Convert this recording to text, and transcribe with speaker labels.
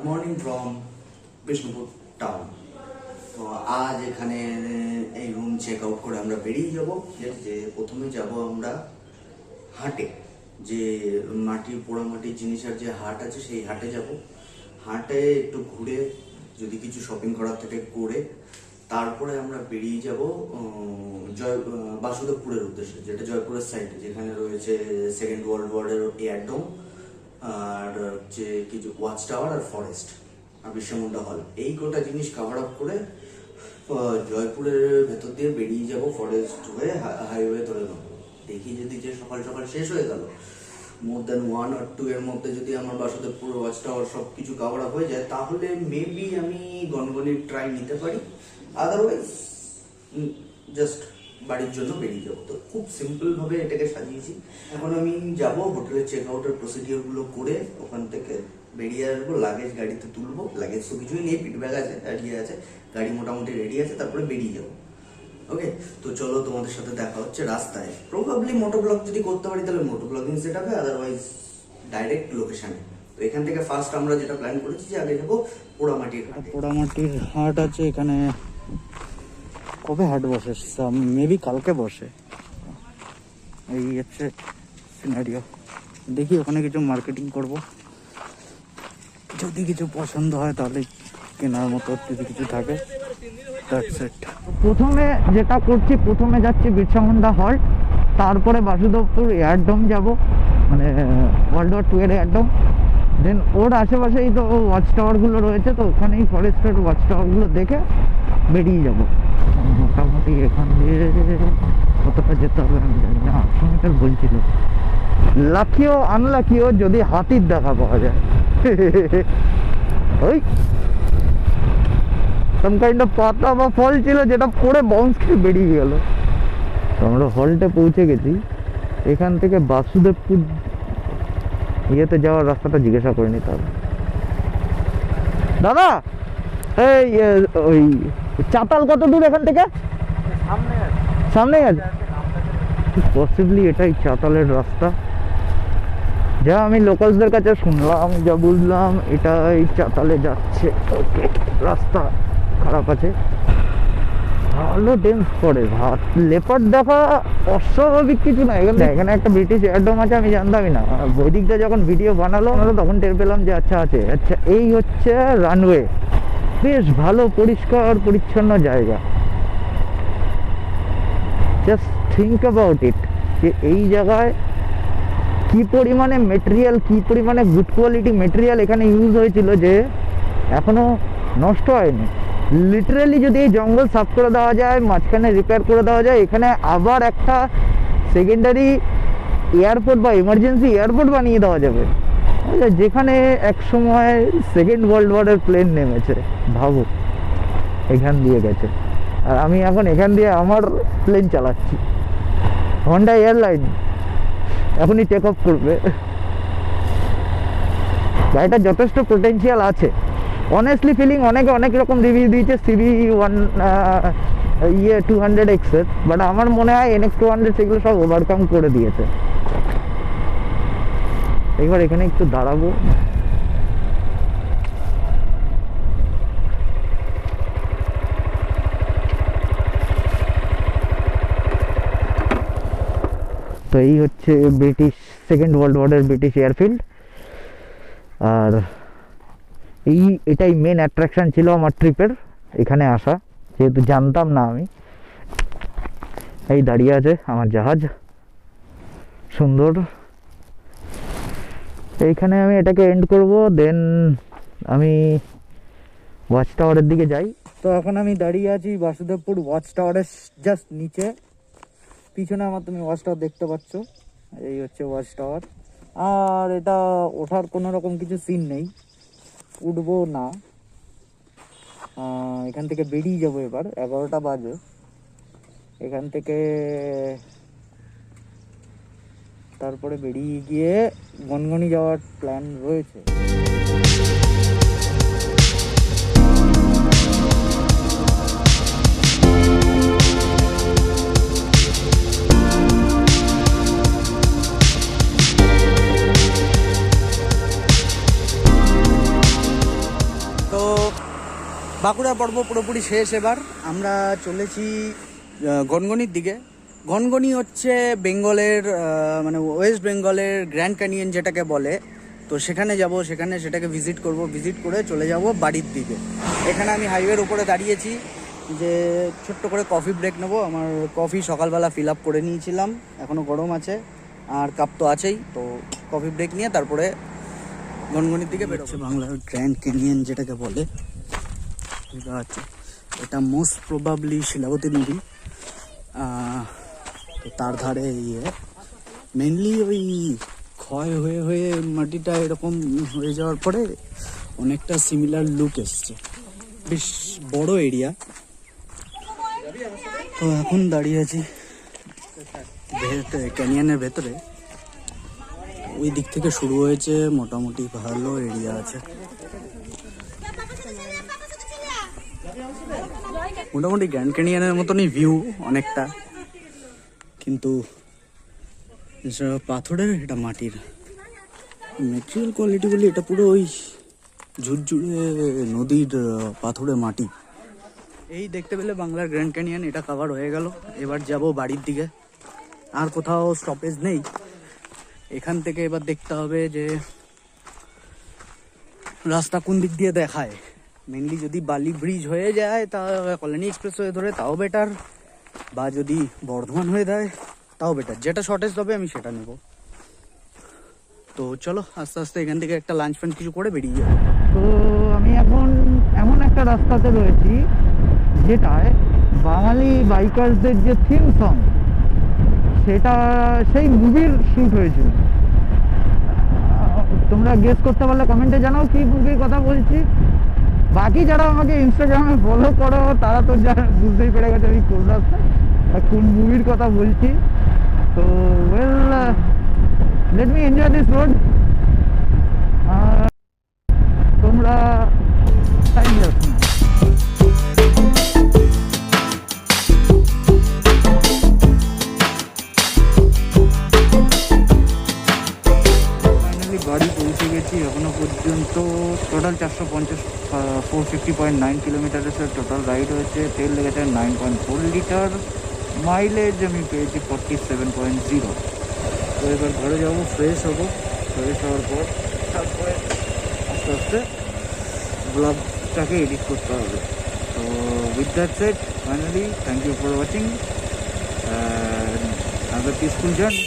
Speaker 1: Morning from Bishnupur town. তো আজ এখানে এই রুম চেক আউট করে আমরা বেরিয়ে যাব। যে প্রথমে যাব আমরা হাটে, যে পোড়ামাটির জিনিসের যে হাট আছে সেই হাটে যাব। হাটে একটু ঘুরে যদি কিছু শপিং করার থেকে করে তারপরে আমরা বেরিয়ে যাব বাসুদেবপুরের উদ্দেশ্যে, যেটা জয়পুরের সাইডে, যেখানে রয়েছে সেকেন্ড ওয়ার্ল্ড ওয়ারের এয়ারডোম আর হচ্ছে কিছু ওয়াচ টাওয়ার আর ফরেস্ট আর বিশ্বমুন্ডা হল। এই গোটা জিনিস কভার আপ করে জয়পুরের ভেতর দিয়ে বেরিয়ে যাব, ফরেস্ট হয়ে হাইওয়ে ধরে নেব। দেখি যদি যে সকাল সকাল শেষ হয়ে গেল, মোর দেন 1 or 2 এর মধ্যে যদি আমার বাসুদেবপুর ওয়াচ টাওয়ার সব কিছু কভার আপ হয়ে যায়, তাহলে মেবি আমি গনগনির ট্রাই নিতে পারি। আদারওয়াইজ জাস্ট বাড়ির জন্য বেরিয়ে যাবো। তো খুব সিম্পল ভাবে এটাকে সাজিয়েছি। এখন আমি যাব হোটেলের চেক আউটের প্রসিডিওর গুলো করে ওখান থেকে বেরিয়ে আসবো, লাগেজ গাড়িতে তুলবো। লাগেজ তো কিছুই নেই, পিট ব্যাগ আছে, দাঁড়িয়ে আছে, গাড়ি মোটামুটি রেডি আছে, তারপরে বেরিয়ে যাবো। ওকে, তো চলো তোমাদের সাথে দেখা হচ্ছে রাস্তায়। প্রবাবলি মোটো ব্লগ যদি করতে পারি তাহলে মোটো ব্লগিং সেট হবে, আদারওয়াইজ ডাইরেক্ট লোকেশনে। তো এখান থেকে ফার্স্ট আমরা যেটা প্ল্যান করেছি যে আগে যাবো পোড়ামাটির হাট।
Speaker 2: পোড়ামাটির হাট আছে এখানে। কবে হাট বসে? মেবি কালকে বসে। এই হচ্ছে সিনারিও। দেখি ওখানে কিছু মার্কেটিং করব, যদি কিছু পছন্দ হয় তাহলে কেনার মতো যদি কিছু থাকে। প্রথমে যেটা করছি, প্রথমে যাচ্ছি বিরসামুন্ডা হল, তারপরে বাসুদেবপুর এয়ারডোম যাব, মানে ওয়ার্ল্ড ওয়ার 2 এর এয়ারডোম। দেন ওর আশেপাশেই তো ওয়াচ টাওয়ারগুলো রয়েছে, তো ওখানেই ফরেস্টের ওয়াচ টাওয়ারগুলো দেখে বেরিয়ে যাব। মোটামুটি এখান দিয়ে কতটা যেতে হবে আমি জানি না, 800 মিটার বলছিল। লাকিও আনলাকিও যদি হাতির দেখা পাওয়া যায়। ওই সাম কাইন্ড অফ পাতা বা ফল ছিল যেটা পড়ে বাউন্স খেয়ে বেরিয়ে গেল। তো আমরা হলটে পৌঁছে গেছি। এখান থেকে বাসুদেবপুর ইয়েতে যাওয়ার রাস্তাটা জিজ্ঞাসা করে নিতে হবে। দাদা, এই ওই চাতাল কত দূর এখান থেকে? সামনে আছে। পসিবলি এটাই চাতালের রাস্তা, যা আমি লোকালসদের কাছে শুনলাম, যা বুঝলাম এটাই চাতালে যাচ্ছে। ওকে, রাস্তা খারাপ আছে, ভালো ডেন্স করে। লেপার্ড দেখা অস্বাভাবিক কিছু না। এখানে একটা ব্রিটিশ এয়ারডোম আছে, আমি জানতামই না। বৈদিকটা যখন ভিডিও বানালো তখন টের পেলাম যে আচ্ছা আছে। আচ্ছা, এই হচ্ছে রানওয়ে। বেশ ভালো পরিষ্কার পরিচ্ছন্ন জায়গা। জাস্ট থিঙ্ক অ্যাবাউট ইট, যে এই জায়গায় কি পরিমাণে মেটেরিয়াল, কি পরিমাণে গুড কোয়ালিটি মেটেরিয়াল এখানে ইউজ হয়েছিল, যে এখনো নষ্ট হয়নি। লিটারেলি যদি এই জঙ্গল সাফ করে দেওয়া যায়, মাঝখানে রিপেয়ার করে দেওয়া যায়, এখানে আবার একটা সেকেন্ডারি এয়ারপোর্ট বা এমার্জেন্সি এয়ারপোর্ট বানিয়ে দেওয়া যাবে, যেখানে এক সময় সেকেন্ড ওয়ার্ল্ড ওয়ারের প্লেন নেমেছে। ভাবো, এখান দিয়ে গেছে, আর আমি এখন এখান দিয়ে আমার প্লেন চালাচ্ছি। হন্ডা এয়ারলাইন এখনই টেক অফ করবে। গাড়িটা যথেষ্ট পোটেনশিয়াল আছে, অনেস্টলি ফিলিং। অনেকে অনেক রকম রিভিউ দিয়েছে CB1 200X এর, বাট আমার মনে হয় NX 200 সেগুলো সব ওভারকাম করে দিয়েছে। একবার এখানে একটু দাঁড়াবো। তো এই হচ্ছে ব্রিটিশ সেকেন্ড ওয়ার্ল্ড ওয়ারের ব্রিটিশ এয়ারফিল্ড, আর এটাই মেন অ্যাট্রাকশন ছিল আমার ট্রিপের, এখানে আসা, যেহেতু জানতাম না আমি। এই দাঁড়িয়ে আছে আমার জাহাজ, সুন্দর। এইখানে আমি এটাকে এন্ড করব, দেন আমি ওয়াচ টাওয়ারের দিকে যাই। তো এখন আমি দাঁড়িয়ে আছি বাসুদেবপুর ওয়াচ টাওয়ারের জাস্ট নিচে। পিছনে আমার তুমি ওয়াচ টাওয়ার দেখতে পাচ্ছ, এই হচ্ছে ওয়াচ টাওয়ার। আর এটা ওঠার কোনো রকম কিছু সিন নেই, উঠবো না। এখান থেকে বেরিয়ে যাবো এবার, 11টা বাজে। এখান থেকে তারপরে বেরিয়ে গিয়ে গনগনি যাওয়ার প্ল্যান রয়েছে।
Speaker 3: বাঁকুড়া পর্ব পুরোপুরি শেষ। এবার আমরা চলেছি গনগনির দিকে। গনগনি হচ্ছে বেঙ্গলের মানে ওয়েস্ট বেঙ্গলের গ্র্যান্ড ক্যানিয়ন যেটাকে বলে। তো সেখানে যাব, সেটাকে ভিজিট করব, ভিজিট করে চলে যাব বাড়ির দিকে। এখানে আমি হাইওয়ের উপরে দাঁড়িয়েছি যে ছোট্ট করে কফি ব্রেক নেবো। আমার কফি সকালবেলা ফিল আপ করে নিয়েছিলাম, এখনও গরম আছে, আর কাপ তো আছেই। তো কফি ব্রেক নিয়ে তারপরে গনগনির দিকে বেরোচ্ছে। বাংলার গ্র্যান্ড ক্যানিয়ন যেটাকে বলে, এটা মোস্ট প্রবাবলি শিলাবতী নদী। তো তার ধারে মেনলি ওই ক্ষয় হয়ে হয়ে মাটিটা এরকম হয়ে যাওয়ার পরে অনেকটা সিমিলার লুক এসছে। বেশ বড় এরিয়া। তো এখন দাঁড়িয়ে আছি ক্যানিয়নের ভেতরে। ওই দিক থেকে শুরু হয়েছে, মোটামুটি ভালো এরিয়া আছে, মোটামুটি গ্র্যান্ড ক্যানিয়নের মতনই ভিউ অনেকটা, কিন্তু পাথরের, এটা মাটির। ম্যাটেরিয়াল কোয়ালিটি বলি এটা পুরো ওই ঝুরঝুরে নদীর পাথরের মাটি। এই দেখতে পেলে বাংলার গ্র্যান্ড ক্যানিয়ন এটা কভার হয়ে গেল। এবার যাব বাড়ির দিকে, আর কোথাও স্টপেজ নেই। এখান থেকে এবার দেখতে হবে যে রাস্তা কোন দিক দিয়ে দেখায়। মেনলি যদি বালি ব্রিজ হয়ে যায় তা কল্যাণী এক্সপ্রেস হয়ে ধরে তাও বেটার, বা যদি বর্ধমান হয়ে যায় তাও বেটার। যেটা শর্টেজ হবে আমি সেটা নেব। তো চলো আস্তে আস্তে এখান থেকে একটা লাঞ্চ ফাঞ্চ কিছু করে বেরিয়ে যাবো।
Speaker 2: তো আমি এখন এমন একটা রাস্তাতে রয়েছি যেটায় বাঙালি বাইকার্সদের যে থিম সং, সেটা সেই মুভির শ্যুট হয়েছিল। তোমরা গেস করতে পারলে কমেন্টে জানাও কি মুভির কথা বলছি। বাকি যারা আমাকে ইনস্টাগ্রামে ফলো করো তারা তো বুঝতেই পেরে গেছে আমি কোন রাস্তায় কোন মুভির কথা বলছি। তো well, let me enjoy this road. তোমরা টাইম লাগছে না। ফাইনালি বাড়ি পৌঁছে গেছি। এখনো পর্যন্ত টোটাল 450.9 কিলোমিটারের টোটাল রাইড হয়েছে। তেল লেগেছে 9.4 লিটার। মাইলেজ আমি পেয়েছি 47.0। তো এবার ঘরে যাবো, ফ্রেশ হবো। ফ্রেশ হওয়ার পর তারপরে আস্তে আস্তে ব্লগটাকে এডিট করতে হবে। তো with that said, finally thank you for watching and have a peaceful journey.